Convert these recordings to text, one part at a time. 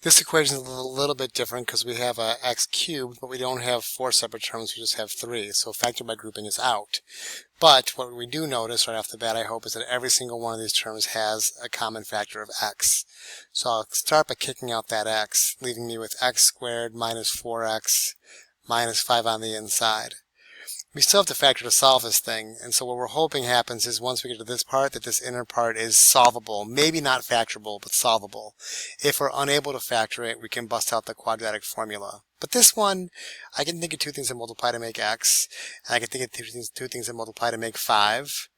This equation is a little bit different because we have a x cubed, but we don't have 4 separate terms, we just have 3. So factor by grouping is out. But what we do notice right off the bat, I hope, is that every single one of these terms has a common factor of x. So I'll start by kicking out that x, leaving me with x squared minus 4x minus 5 on the inside. We still have to factor to solve this thing, and so what we're hoping happens is once we get to this part, that this inner part is solvable. Maybe not factorable, but solvable. If we're unable to factor it, we can bust out the quadratic formula. But this one, I can think of two things that multiply to make x, and I can think of two things that multiply to make 5.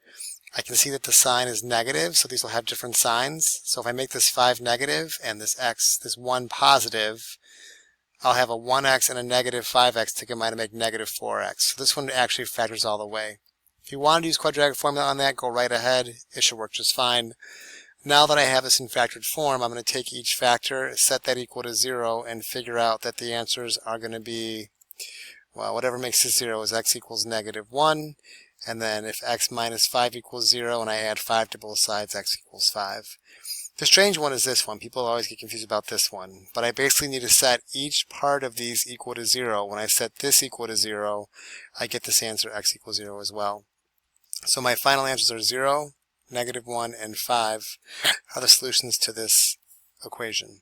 I can see that the sign is negative, so these will have different signs. So if I make this 5 negative and this x, this 1 positive, I'll have a 1x and a negative 5x to combine to make negative 4x. So this one actually factors all the way. If you want to use quadratic formula on that, go right ahead. It should work just fine. Now that I have this in factored form, I'm going to take each factor, set that equal to 0, and figure out that the answers are going to be, well, whatever makes this 0 is x equals negative 1. And then if x minus 5 equals 0, and I add 5 to both sides, x equals 5. The strange one is this one. People always get confused about this one. But I basically need to set each part of these equal to 0. When I set this equal to 0, I get this answer x equals 0 as well. So my final answers are 0, negative 1, and 5 are the solutions to this equation.